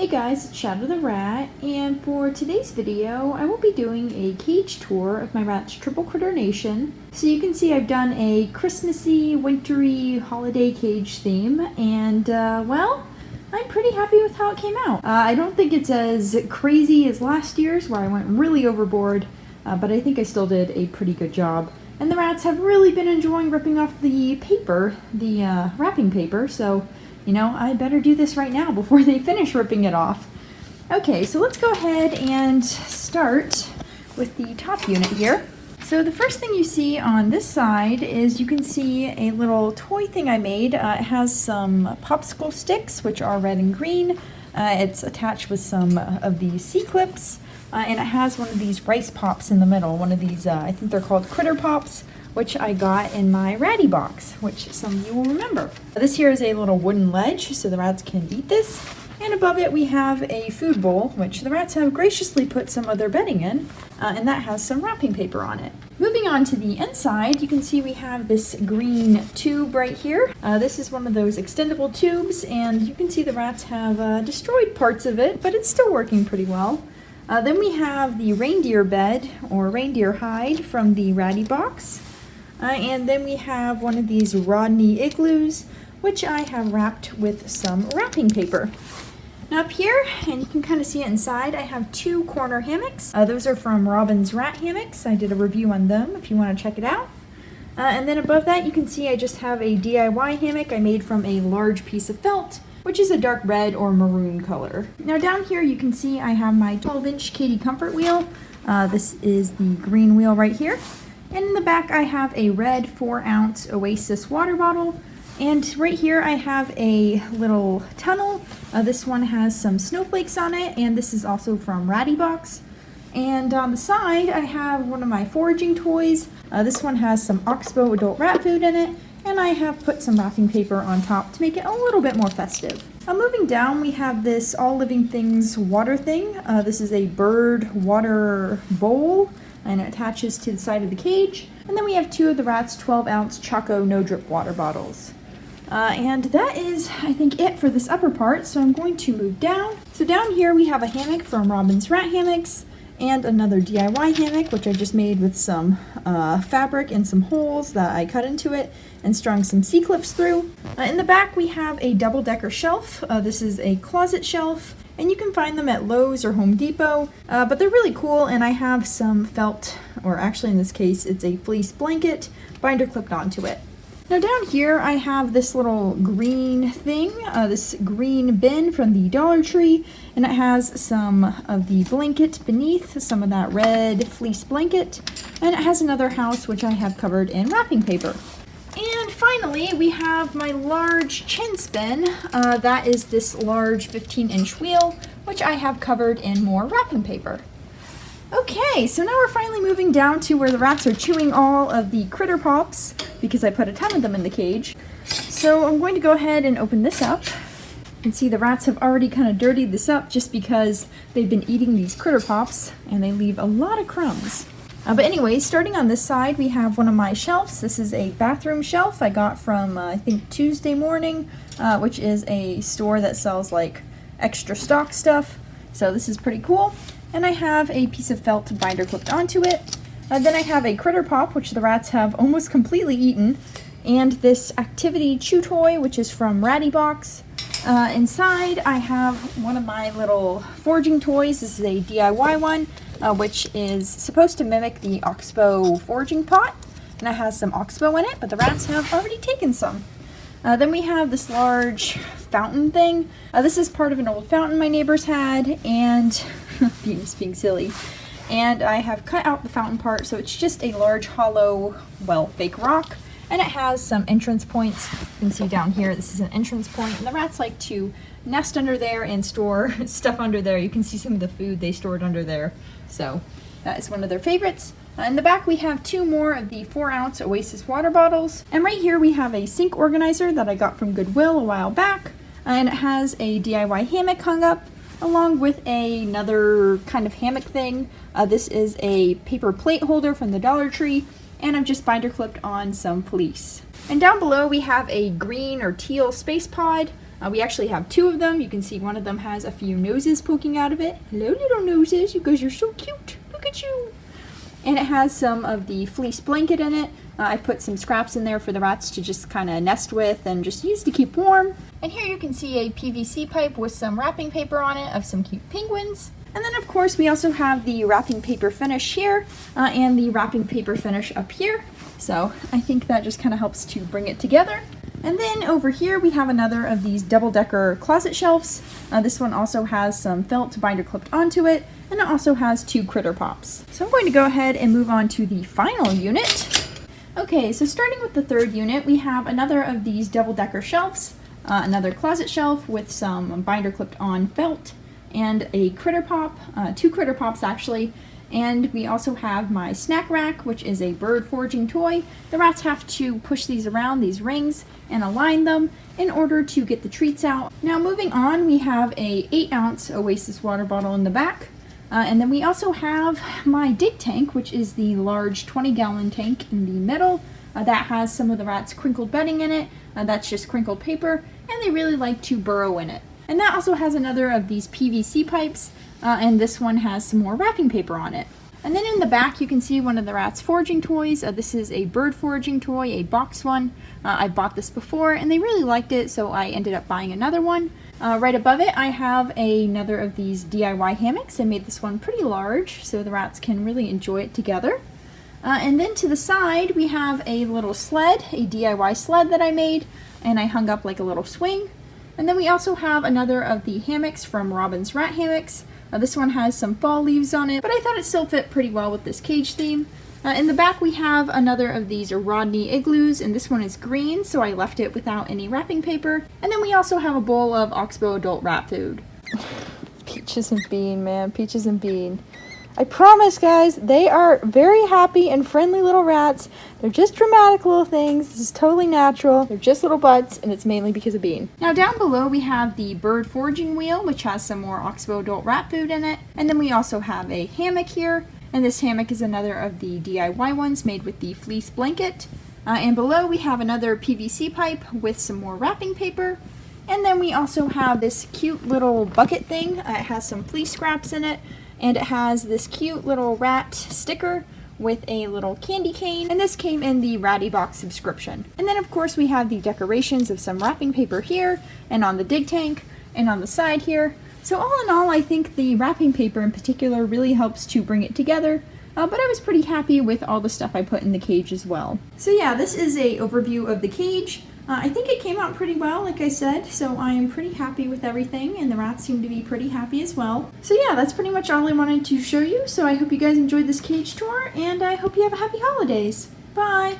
Hey guys, it's Shadow the Rat, and for today's video, I will be doing a cage tour of my rat's triple critter nation. So you can see I've done a Christmassy, wintry, holiday cage theme, and well, I'm pretty happy with how it came out. I don't think it's as crazy as last year's, where I went really overboard, but I think I still did a pretty good job. And the rats have really been enjoying ripping off the paper, the wrapping paper, so you know, I better do this right now before they finish ripping it off. Okay, so let's go ahead and start with the top unit here. So the first thing you see on this side is you can see a little toy thing I made. It has some popsicle sticks, which are red and green. It's attached with some of these C-clips, and it has one of these rice pops in the middle. One of these, I think they're called Critter Pops, which I got in my ratty box, which some of you will remember. This here is a little wooden ledge, so the rats can eat this. And above it we have a food bowl, which the rats have graciously put some of their bedding in, and that has some wrapping paper on it. Moving on to the inside, you can see we have this green tube right here. This is one of those extendable tubes, and you can see the rats have destroyed parts of it, but it's still working pretty well. Then we have the reindeer bed, or reindeer hide, from the ratty box. And then we have one of these Rodney igloos, which I have wrapped with some wrapping paper. Now up here, and you can kind of see it inside, I have two corner hammocks. Those are from Robin's Rat Hammocks. I did a review on them if you want to check it out. And then above that, you can see I just have a DIY hammock I made from a large piece of felt, which is a dark red or maroon color. Now down here, you can see I have my 12-inch Katy comfort wheel. This is the green wheel right here. And in the back I have a red 4-ounce Oasis water bottle, and right here I have a little tunnel. This one has some snowflakes on it, and this is also from Ratty Box. And on the side I have one of my foraging toys. This one has some Oxbow adult rat food in it, and I have put some wrapping paper on top to make it a little bit more festive. Moving down, we have this All Living Things water thing. This is a bird water bowl, and it attaches to the side of the cage. And then we have two of the rats' 12-ounce Choco No Drip water bottles. And that is, I think, it for this upper part, so I'm going to move down. So down here we have a hammock from Robin's Rat Hammocks, and another DIY hammock, which I just made with some fabric and some holes that I cut into it and strung some C-clips through. In the back we have a double-decker shelf. This is a closet shelf, and you can find them at Lowe's or Home Depot, but they're really cool, and I have some felt, or actually in this case it's a fleece blanket, binder clipped onto it. Now down here I have this little green thing, this green bin from the Dollar Tree, and it has some of the blanket beneath, some of that red fleece blanket, and it has another house which I have covered in wrapping paper. And finally, we have my large chin spin. That is this large 15-inch wheel, which I have covered in more wrapping paper. Okay, so now we're finally moving down to where the rats are chewing all of the Critter Pops, because I put a ton of them in the cage. So I'm going to go ahead and open this up. You can see the rats have already kind of dirtied this up just because they've been eating these Critter Pops, and they leave a lot of crumbs. But anyway, starting on this side, we have one of my shelves. This is a bathroom shelf I got from, I think, Tuesday Morning, which is a store that sells, like, extra stock stuff. So this is pretty cool. And I have a piece of felt binder clipped onto it. Then I have a Critter Pop, which the rats have almost completely eaten. And this activity chew toy, which is from Ratty Box. Inside, I have one of my little foraging toys. This is a DIY one, which is supposed to mimic the Oxbow foraging pot, and it has some Oxbow in it, but the rats have already taken some. Then we have this large fountain thing. This is part of an old fountain my neighbors had, and being silly. And I have cut out the fountain part, so it's just a large hollow, well, fake rock. And it has some entrance points. You can see down here, this is an entrance point, and the rats like to nest under there and store stuff under there. You can see some of the food they stored under there. So that is one of their favorites. In the back we have two more of the 4-ounce Oasis water bottles. And right here we have a sink organizer that I got from Goodwill a while back. And it has a DIY hammock hung up, along with another kind of hammock thing. This is a paper plate holder from the Dollar Tree, and I've just binder clipped on some fleece. And down below we have a green or teal space pod. We actually have 2 of them. You can see one of them has a few noses poking out of it. Hello, little noses. You guys are so cute. Look at you. And it has some of the fleece blanket in it. I put some scraps in there for the rats to just kind of nest with and just use to keep warm. And here you can see a PVC pipe with some wrapping paper on it of some cute penguins. And then of course we also have the wrapping paper finish here and the wrapping paper finish up here. So I think that just kind of helps to bring it together. And then over here we have another of these double-decker closet shelves. This one also has some felt binder clipped onto it, and it also has 2 critter pops. So I'm going to go ahead and move on to the final unit. Okay, so starting with the 3rd unit, we have another of these double-decker shelves, another closet shelf with some binder clipped on felt, and a critter pop, 2 critter pops actually. And we also have my snack rack, which is a bird foraging toy. The rats have to push these around, these rings, and align them in order to get the treats out. Now moving on, we have a 8-ounce Oasis water bottle in the back. And then we also have my dig tank, which is the large 20-gallon tank in the middle. That has some of the rats' crinkled bedding in it. That's just crinkled paper, and they really like to burrow in it. And that also has another of these PVC pipes, and this one has some more wrapping paper on it. And then in the back you can see one of the rats' foraging toys. This is a bird foraging toy, a box one. I bought this before and they really liked it, so I ended up buying another one. Right above it I have another of these DIY hammocks. I made this one pretty large so the rats can really enjoy it together. And then to the side we have a little sled, a DIY sled that I made, and I hung up like a little swing. And then we also have another of the hammocks from Robin's Rat Hammocks. This one has some fall leaves on it, but I thought it still fit pretty well with this cage theme. In the back we have another of these Rodney igloos, and this one is green, so I left it without any wrapping paper. And then we also have a bowl of Oxbow adult rat food. Peaches and Bean, man, Peaches and Bean. I promise, guys, they are very happy and friendly little rats. They're just dramatic little things. This is totally natural. They're just little butts, and it's mainly because of Bean. Now down below we have the bird foraging wheel, which has some more Oxbow adult rat food in it. And then we also have a hammock here, and this hammock is another of the DIY ones made with the fleece blanket. And below we have another PVC pipe with some more wrapping paper. And then we also have this cute little bucket thing. It has some fleece scraps in it. And it has this cute little rat sticker with a little candy cane, and this came in the Ratty Box subscription. And then of course we have the decorations of some wrapping paper here, and on the dig tank, and on the side here. So all in all, I think the wrapping paper in particular really helps to bring it together, but I was pretty happy with all the stuff I put in the cage as well. So yeah, this is a overview of the cage. I think it came out pretty well, like I said, so I am pretty happy with everything, and the rats seem to be pretty happy as well. So yeah, that's pretty much all I wanted to show you, so I hope you guys enjoyed this cage tour, and I hope you have a happy holidays. Bye!